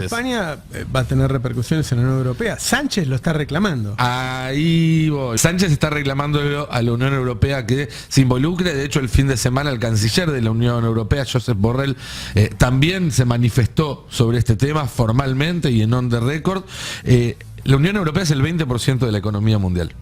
España va a tener repercusiones en la Unión Europea. Sánchez lo está reclamando. Ahí voy. Sánchez está reclamando a la Unión Europea que se involucre. De hecho, el fin de semana el canciller de la Unión Europea, Josep Borrell, también se manifestó sobre este tema formalmente y en on the record. La Unión Europea es el 20% de la economía mundial.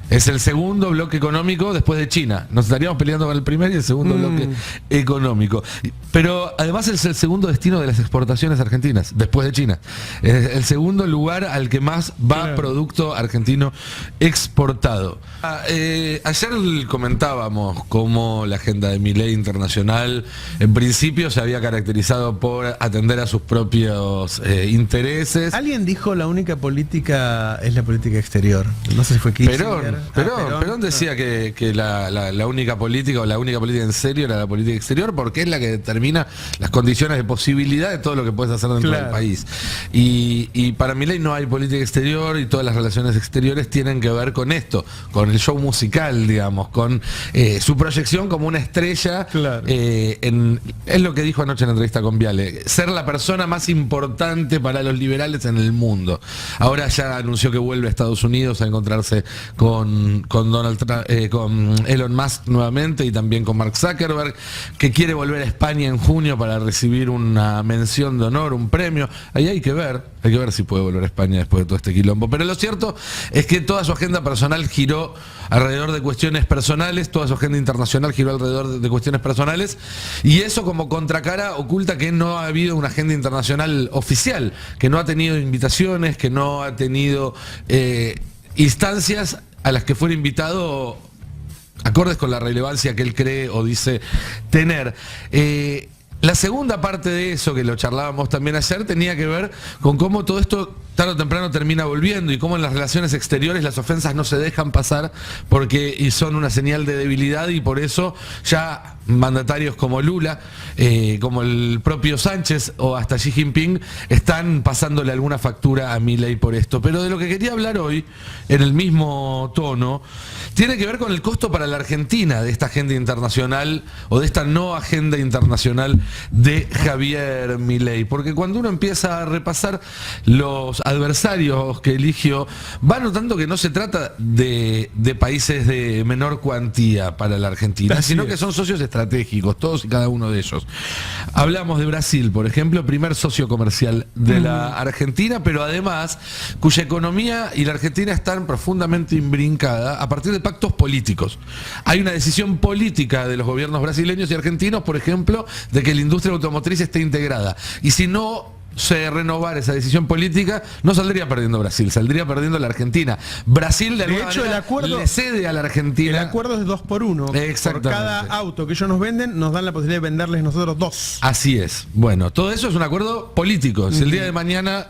Es el segundo bloque económico después de China. Nos estaríamos peleando con el primer y el segundo bloque económico. Pero además es el segundo destino de las exportaciones argentinas, después de China. Es el segundo lugar al que más va producto argentino exportado. Ayer comentábamos cómo la agenda de Milei internacional en principio se había caracterizado por atender a sus propios intereses. Alguien dijo la única política es la política exterior. No sé si fue Kirchner. Perón decía que la única política o la única política en serio era la política exterior porque es la que determina las condiciones de posibilidad de todo lo que puedes hacer dentro del país. Y para Milei no hay política exterior y todas las relaciones exteriores tienen que ver con esto, con el show musical, digamos, con su proyección como una estrella. Es lo que dijo anoche en la entrevista con Viale, ser la persona más importante para los liberales en el mundo. Ahora ya anunció que vuelve a Estados Unidos a encontrarse con Donald Trump, con Elon Musk nuevamente y también con Mark Zuckerberg, que quiere volver a España en junio para recibir una mención de honor, un premio. Ahí hay que ver si puede volver a España después de todo este quilombo. Pero lo cierto es que toda su agenda personal giró alrededor de cuestiones personales, toda su agenda internacional giró alrededor de cuestiones personales, y eso como contracara oculta que no ha habido una agenda internacional oficial, que no ha tenido invitaciones, que no ha tenido instancias a las que fuera invitado acordes con la relevancia que él cree o dice tener. La segunda parte de eso, que lo charlábamos también ayer, tenía que ver con cómo todo esto tarde o temprano termina volviendo y cómo en las relaciones exteriores las ofensas no se dejan pasar porque son una señal de debilidad, y por eso ya mandatarios como Lula, como el propio Sánchez o hasta Xi Jinping están pasándole alguna factura a Milei por esto. Pero de lo que quería hablar hoy, en el mismo tono, tiene que ver con el costo para la Argentina de esta agenda internacional o de esta no agenda internacional de Javier Milei. Porque cuando uno empieza a repasar los adversarios que eligió, va notando que no se trata de países de menor cuantía para la Argentina, sino que son socios estratégicos, todos y cada uno de ellos. Hablamos de Brasil, por ejemplo, primer socio comercial de la Argentina, pero además cuya economía y la Argentina están profundamente imbrincada a partir de pactos políticos. Hay una decisión política de los gobiernos brasileños y argentinos, por ejemplo, de que la industria automotriz esté integrada. Y si no se renovara esa decisión política, no saldría perdiendo Brasil, saldría perdiendo la Argentina. Brasil de alguna manera le cede a la Argentina. El acuerdo es 2 por 1. Exactamente. Por cada auto que ellos nos venden, nos dan la posibilidad de venderles nosotros 2. Así es. Bueno, todo eso es un acuerdo político. Si el día de mañana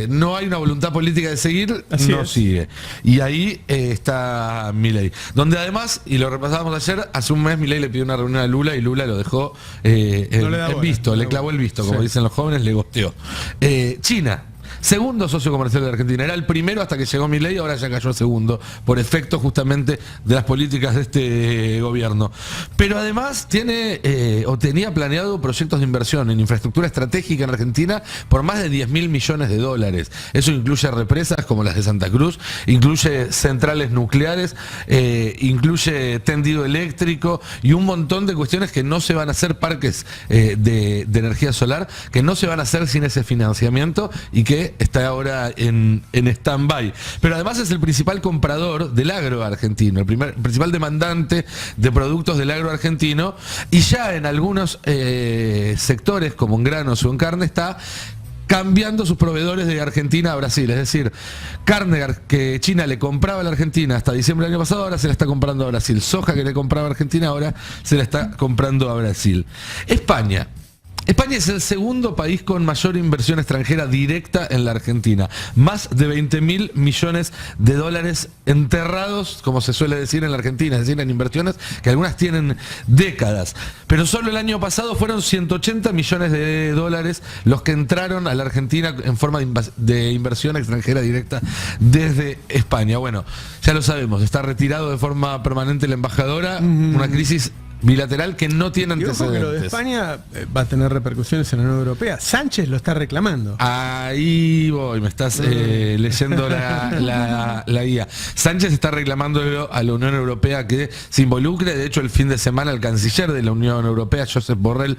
no hay una voluntad política de seguir, no sigue. Y ahí está Milei. Donde además, y lo repasábamos ayer, hace un mes Milei le pidió una reunión a Lula y Lula lo dejó en visto, le clavó el visto, como dicen los jóvenes, le gosteó. China. Segundo socio comercial de Argentina. Era el primero hasta que llegó Milei, ahora ya cayó el segundo, por efecto justamente de las políticas de este gobierno. Pero además tiene o tenía planeado proyectos de inversión en infraestructura estratégica en Argentina por más de 10.000 millones de dólares. Eso incluye represas como las de Santa Cruz, incluye centrales nucleares, incluye tendido eléctrico y un montón de cuestiones que no se van a hacer, parques de energía solar, que no se van a hacer sin ese financiamiento y que está ahora en stand-by. Pero además es el principal comprador del agro argentino, el principal demandante de productos del agro argentino, y ya en algunos sectores, como en granos o en carne, está cambiando sus proveedores de Argentina a Brasil. Es decir, carne que China le compraba a la Argentina hasta diciembre del año pasado, ahora se la está comprando a Brasil. Soja que le compraba a Argentina, ahora se la está comprando a Brasil. España es el segundo país con mayor inversión extranjera directa en la Argentina. Más de 20.000 millones de dólares enterrados, como se suele decir en la Argentina, es decir, en inversiones que algunas tienen décadas. Pero solo el año pasado fueron 180 millones de dólares los que entraron a la Argentina en forma de inversión extranjera directa desde España. Bueno, ya lo sabemos, está retirado de forma permanente la embajadora, una crisis bilateral que no tiene Digo, antecedentes. porque lo de España va a tener repercusiones en la Unión Europea. Sánchez lo está reclamando. Ahí voy, me estás leyendo la guía. Sánchez está reclamando a la Unión Europea que se involucre. De hecho, el fin de semana el canciller de la Unión Europea, Josep Borrell,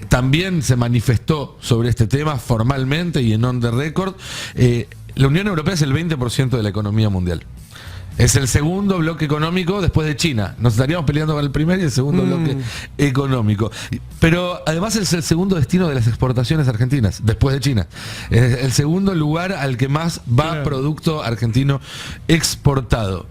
también se manifestó sobre este tema formalmente y en on the record. La Unión Europea es el 20% de la economía mundial. Es el segundo bloque económico después de China. Nos estaríamos peleando con el primer y el segundo bloque económico. Pero además es el segundo destino de las exportaciones argentinas, después de China. Es el segundo lugar al que más va producto argentino exportado.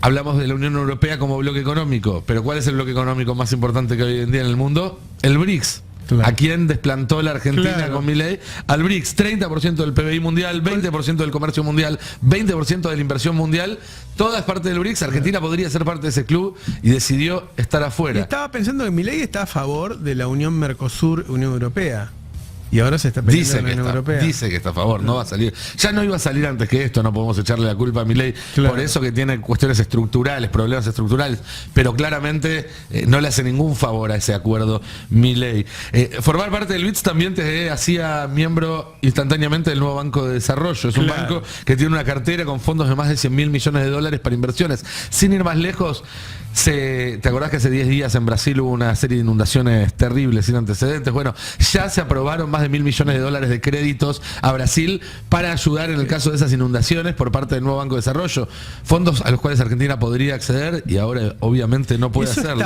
Hablamos de la Unión Europea como bloque económico, pero ¿cuál es el bloque económico más importante que hoy en día en el mundo? El BRICS. Claro. ¿A quién desplantó la Argentina con Milei? Al BRICS, 30% del PBI mundial, 20% del comercio mundial, 20% de la inversión mundial, toda es parte del BRICS. Argentina podría ser parte de ese club y decidió estar afuera. Y estaba pensando que Milei está a favor de la Unión Mercosur-Unión Europea. Y ahora se está peleando en la Unión Europea. Dice que está a favor, no va a salir. Ya no iba a salir antes que esto, no podemos echarle la culpa a Milei. Claro. Por eso que tiene cuestiones estructurales, problemas estructurales. Pero claramente no le hace ningún favor a ese acuerdo Milei. Formar parte del BITS también te hacía miembro instantáneamente del nuevo Banco de Desarrollo. Es un banco que tiene una cartera con fondos de más de 100.000 millones de dólares para inversiones. Sin ir más lejos, ¿te acordás que hace 10 días en Brasil hubo una serie de inundaciones terribles sin antecedentes? Bueno, ya se aprobaron más de 1.000 millones de dólares de créditos a Brasil para ayudar en el caso de esas inundaciones por parte del nuevo Banco de Desarrollo. Fondos a los cuales Argentina podría acceder y ahora obviamente no puede hacerlo.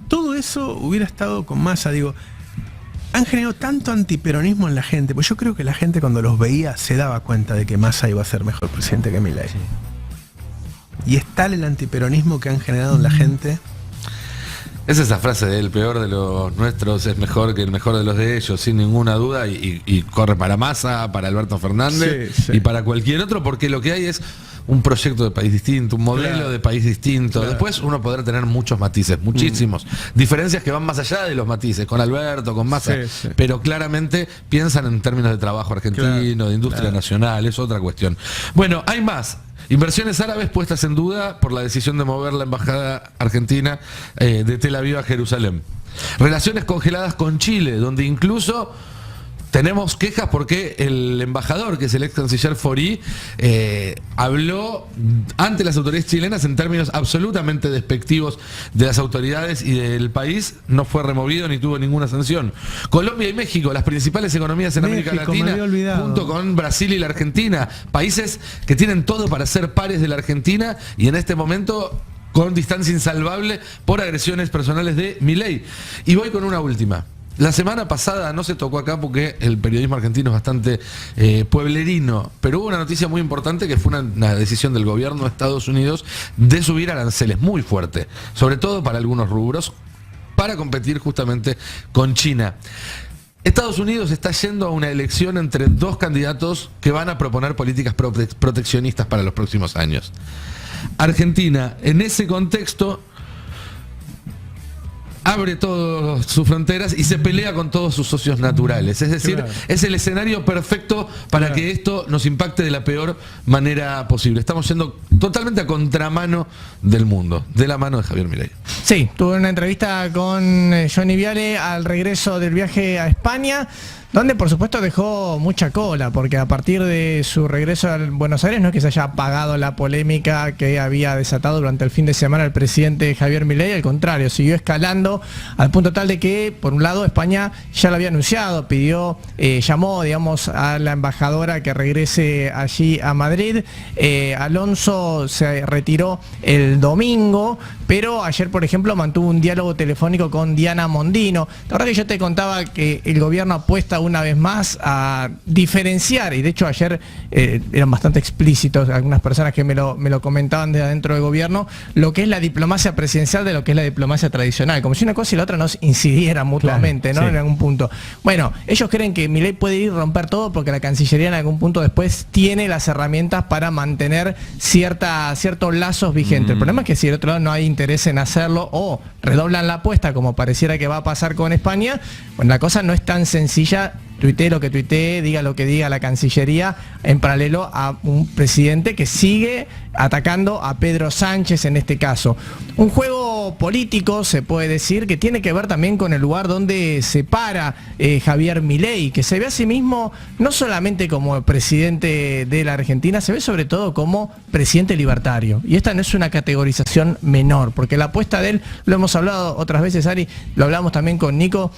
Todo eso hubiera estado con Massa, digo. Han generado tanto antiperonismo en la gente, pues yo creo que la gente cuando los veía se daba cuenta de que Massa iba a ser mejor presidente que Milei. Sí. Y es tal el antiperonismo que han generado en la gente. Es esa frase de el peor de los nuestros es mejor que el mejor de los de ellos, sin ninguna duda, y corre para Massa, para Alberto Fernández y para cualquier otro, porque lo que hay es un proyecto de país distinto, un modelo de país distinto. Después uno podrá tener muchos matices, muchísimos. Diferencias que van más allá de los matices, con Alberto, con Massa, pero claramente piensan en términos de trabajo argentino, de industria nacional, es otra cuestión. Bueno, hay más. Inversiones árabes puestas en duda por la decisión de mover la embajada argentina de Tel Aviv a Jerusalén. Relaciones congeladas con Chile, donde incluso tenemos quejas porque el embajador, que es el ex canciller Faurí, habló ante las autoridades chilenas en términos absolutamente despectivos de las autoridades y del país. No fue removido ni tuvo ninguna sanción. Colombia y México, las principales economías en América Latina, junto con Brasil y la Argentina, países que tienen todo para ser pares de la Argentina y en este momento con distancia insalvable por agresiones personales de Milei. Y voy con una última. La semana pasada no se tocó acá porque el periodismo argentino es bastante pueblerino, pero hubo una noticia muy importante que fue una decisión del gobierno de Estados Unidos de subir aranceles muy fuerte, sobre todo para algunos rubros, para competir justamente con China. Estados Unidos está yendo a una elección entre dos candidatos que van a proponer políticas proteccionistas para los próximos años. Argentina, en ese contexto, abre todas sus fronteras y se pelea con todos sus socios naturales. Es decir, es el escenario perfecto para que esto nos impacte de la peor manera posible. Estamos yendo totalmente a contramano del mundo, de la mano de Javier Milei. Sí, tuve una entrevista con Johnny Viale al regreso del viaje a España, donde por supuesto dejó mucha cola, porque a partir de su regreso a Buenos Aires no es que se haya apagado la polémica que había desatado durante el fin de semana el presidente Javier Milei, al contrario, siguió escalando al punto tal de que, por un lado, España ya lo había anunciado, llamó, digamos, a la embajadora que regrese allí a Madrid. Alonso se retiró el domingo, pero ayer, por ejemplo, mantuvo un diálogo telefónico con Diana Mondino. La verdad que yo te contaba que el gobierno apuesta una vez más a diferenciar, y de hecho ayer eran bastante explícitos algunas personas que me lo comentaban de adentro del gobierno, lo que es la diplomacia presidencial de lo que es la diplomacia tradicional, como si una cosa y la otra no incidieran mutuamente, ¿no? En algún punto. Bueno, ellos creen que Milei puede ir a romper todo porque la Cancillería en algún punto después tiene las herramientas para mantener ciertos lazos vigentes. El problema es que si del otro lado no hay interés en hacerlo o redoblan la apuesta, como pareciera que va a pasar con España, bueno, la cosa no es tan sencilla. Tuitee lo que tuitee, diga lo que diga la Cancillería, en paralelo a un presidente que sigue atacando a Pedro Sánchez en este caso. Un juego plano político se puede decir que tiene que ver también con el lugar donde se para Javier Milei, que se ve a sí mismo no solamente como presidente de la Argentina, se ve sobre todo como presidente libertario. Y esta no es una categorización menor, porque la apuesta de él, lo hemos hablado otras veces, Ari, lo hablamos también con Nico,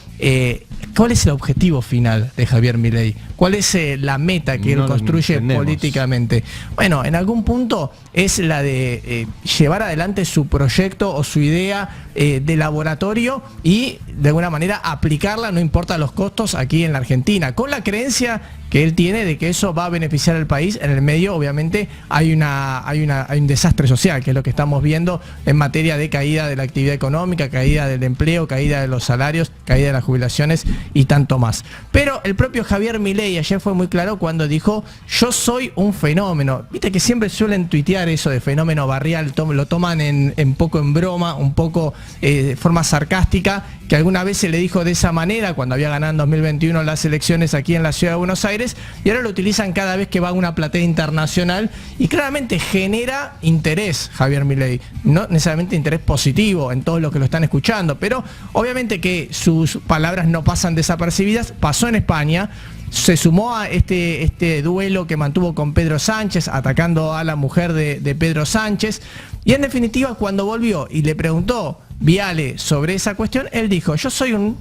¿cuál es el objetivo final de Javier Milei? ¿Cuál es la meta que él construye políticamente? Bueno, en algún punto es la de llevar adelante su proyecto o su idea de laboratorio y de alguna manera aplicarla, no importa los costos, aquí en la Argentina, con la creencia que él tiene de que eso va a beneficiar al país. En el medio, obviamente, hay un desastre social, que es lo que estamos viendo en materia de caída de la actividad económica, caída del empleo, caída de los salarios, caída de las jubilaciones y tanto más. Pero el propio Javier Milei ayer fue muy claro cuando dijo: yo soy un fenómeno. Viste que siempre suelen tuitear eso de fenómeno barrial, lo toman un poco en broma, un poco de forma sarcástica, que alguna vez se le dijo de esa manera cuando había ganado en 2021 las elecciones aquí en la ciudad de Buenos Aires, y ahora lo utilizan cada vez que va a una platea internacional, y claramente genera interés Javier Milei, no necesariamente interés positivo en todos los que lo están escuchando, pero obviamente que sus palabras no pasan desapercibidas. Pasó en España, se sumó a este duelo que mantuvo con Pedro Sánchez, atacando a la mujer de Pedro Sánchez, y en definitiva cuando volvió y le preguntó Viale sobre esa cuestión, él dijo: yo soy un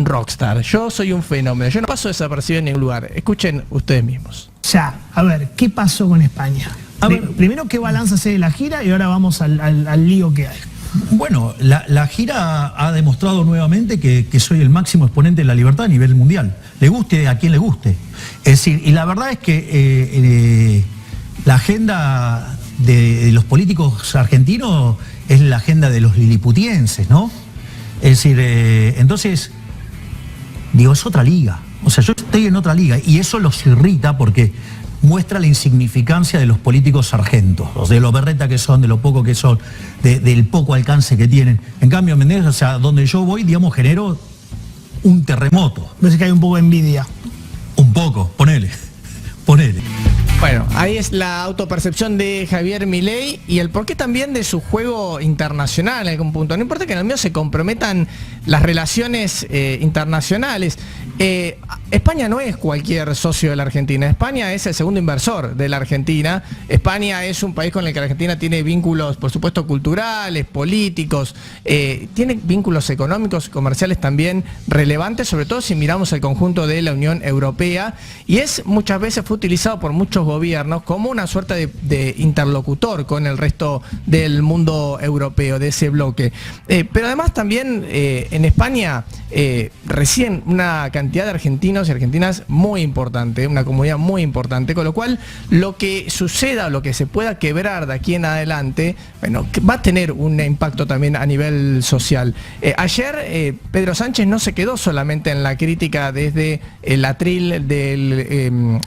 rockstar, yo soy un fenómeno, yo no paso desapercibido en ningún lugar. Escuchen ustedes mismos. Ya, a ver, ¿qué pasó con España? Primero, ¿qué balance hace de la gira? Y ahora vamos al lío que hay. Bueno, la gira ha demostrado nuevamente que soy el máximo exponente de la libertad a nivel mundial. Le guste a quien le guste. Es decir, y la verdad es que la agenda de los políticos argentinos es la agenda de los liliputienses, ¿no? Es decir, entonces, digo, es otra liga. O sea, yo estoy en otra liga y eso los irrita porque muestra la insignificancia de los políticos sargentos, de lo berreta que son, de lo poco que son, del poco alcance que tienen. En cambio, ¿me entiendes? O sea, donde yo voy, digamos, genero un terremoto. Parece que hay un poco de envidia. Un poco, ponele. Bueno, ahí es la autopercepción de Javier Milei y el porqué también de su juego internacional en algún punto. No importa que en el medio se comprometan las relaciones internacionales. España no es cualquier socio de la Argentina. España es el segundo inversor de la Argentina. España es un país con el que la Argentina tiene vínculos, por supuesto, culturales, políticos, tiene vínculos económicos, comerciales también relevantes, sobre todo si miramos el conjunto de la Unión Europea, y muchas veces fue utilizado por muchos gobiernos como una suerte de interlocutor con el resto del mundo europeo, de ese bloque. Pero además también en España residen una cantidad de argentinos y argentinas muy importante, una comunidad muy importante, con lo cual lo que suceda o lo que se pueda quebrar de aquí en adelante, bueno, va a tener un impacto también a nivel social. Ayer Pedro Sánchez no se quedó solamente en la crítica desde el atril del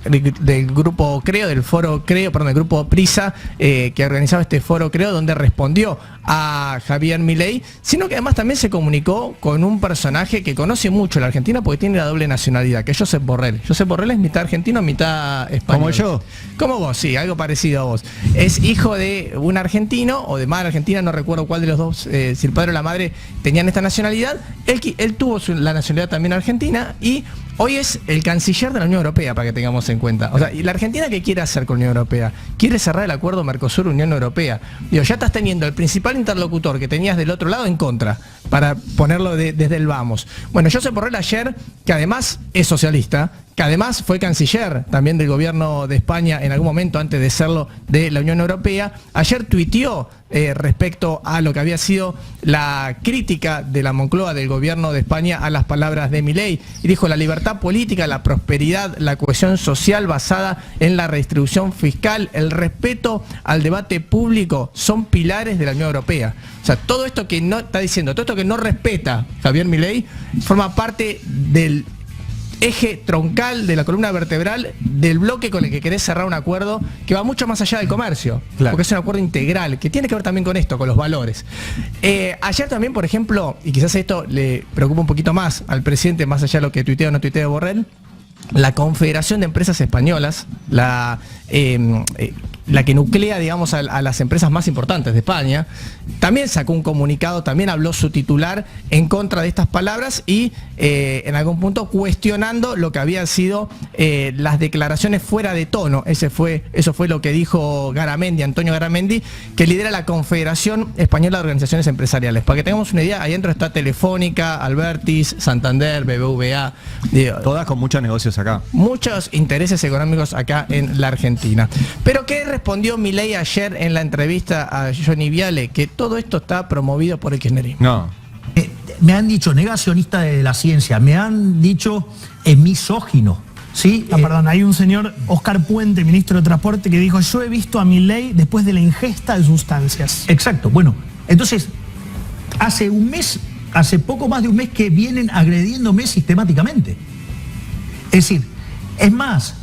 grupo Creo, del foro Creo, perdón, del grupo Prisa, que organizaba este foro Creo, donde respondió a Javier Milei, sino que además también se comunicó con un personaje que conoce mucho la Argentina porque tiene la doble nacionalidad, que es Josep Borrell. Josep Borrell es mitad argentino, mitad español. ¿Como yo? Como vos, sí, algo parecido a vos. Es hijo de un argentino o de madre argentina, no recuerdo cuál de los dos, si el padre o la madre tenían esta nacionalidad. Él tuvo la nacionalidad también argentina y hoy es el canciller de la Unión Europea, para que tengamos en cuenta. O sea, ¿y la Argentina qué quiere hacer con la Unión Europea? Quiere cerrar el acuerdo Mercosur-Unión Europea. Digo, ya estás teniendo el principal interlocutor que tenías del otro lado en contra, para ponerlo desde el vamos. Bueno, Josep Borrell ayer, que además es socialista, que además fue canciller también del gobierno de España en algún momento antes de serlo de la Unión Europea, ayer tuiteó respecto a lo que había sido la crítica de la Moncloa del gobierno de España a las palabras de Milei, y dijo: la libertad política, la prosperidad, la cohesión social basada en la redistribución fiscal, el respeto al debate público son pilares de la Unión Europea. O sea, todo esto que no está diciendo, todo esto que no respeta Javier Milei, forma parte del eje troncal de la columna vertebral del bloque con el que querés cerrar un acuerdo que va mucho más allá del comercio, claro, porque es un acuerdo integral que tiene que ver también con esto, con los valores. Ayer también, por ejemplo, y quizás esto le preocupa un poquito más al presidente, más allá de lo que tuitea o no tuitea Borrell, la Confederación de Empresas Españolas, la la que nuclea, digamos, a las empresas más importantes de España, también sacó un comunicado, también habló su titular en contra de estas palabras y en algún punto cuestionando lo que habían sido las declaraciones fuera de tono. Eso fue lo que dijo Garamendi, Antonio Garamendi, que lidera la Confederación Española de Organizaciones Empresariales. Para que tengamos una idea, ahí dentro está Telefónica, Albertis, Santander, BBVA. Todas con muchos negocios acá. Muchos intereses económicos acá en la Argentina. Pero ¿qué respondió Milei ayer en la entrevista a Johnny Viale? Que todo esto está promovido por el kirchnerismo. No. Me han dicho negacionista de la ciencia, me han dicho misógino. ¿Sí? Perdón, hay un señor, Oscar Puente, ministro de Transporte, que dijo: yo he visto a Milei después de la ingesta de sustancias. Exacto, bueno, entonces, hace poco más de un mes que vienen agrediéndome sistemáticamente. Es decir, es más,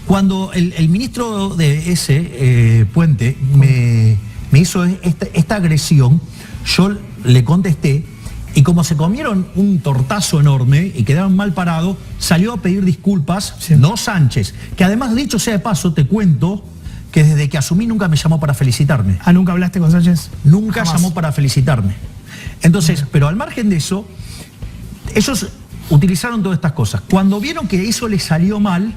cuando el ministro de ese, Puente, me hizo esta agresión, yo le contesté, y como se comieron un tortazo enorme y quedaron mal parados, salió a pedir disculpas, sí. No Sánchez, que además, dicho sea de paso, te cuento que desde que asumí nunca me llamó para felicitarme. ¿Ah, nunca hablaste con Sánchez? Nunca Jamás. llamó para felicitarme. Entonces, pero al margen de eso, ellos utilizaron todas estas cosas. Cuando vieron que eso les salió mal,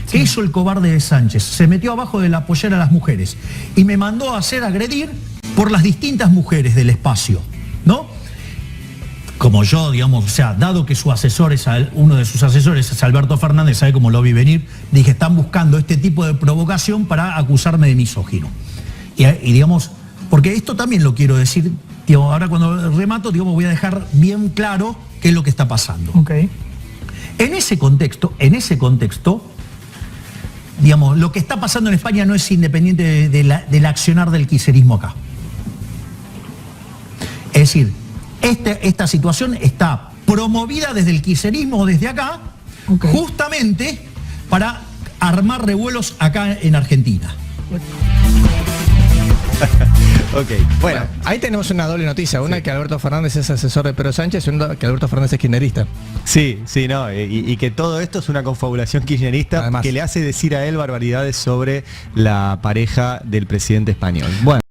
¿qué hizo el cobarde de Sánchez? Se metió abajo de la pollera a las mujeres y me mandó a hacer agredir por las distintas mujeres del espacio, ¿no? Como yo, digamos, o sea, dado que su asesor uno de sus asesores es Alberto Fernández, sabe cómo lo vi venir, dije, están buscando este tipo de provocación para acusarme de misógino. Y digamos, porque esto también lo quiero decir, digamos, ahora cuando remato, digamos, voy a dejar bien claro qué es lo que está pasando. Okay. En ese contexto, digamos, lo que está pasando en España no es independiente del accionar del kirchnerismo acá. Es decir, esta situación está promovida desde el kirchnerismo, desde acá, okay, justamente para armar revuelos acá en Argentina. Ok, bueno. Ahí tenemos una doble noticia. Una, sí, que Alberto Fernández es asesor de Pedro Sánchez, y una que Alberto Fernández es kirchnerista. Sí, no, y que todo esto es una confabulación kirchnerista. Además, que le hace decir a él barbaridades sobre la pareja del presidente español. Bueno.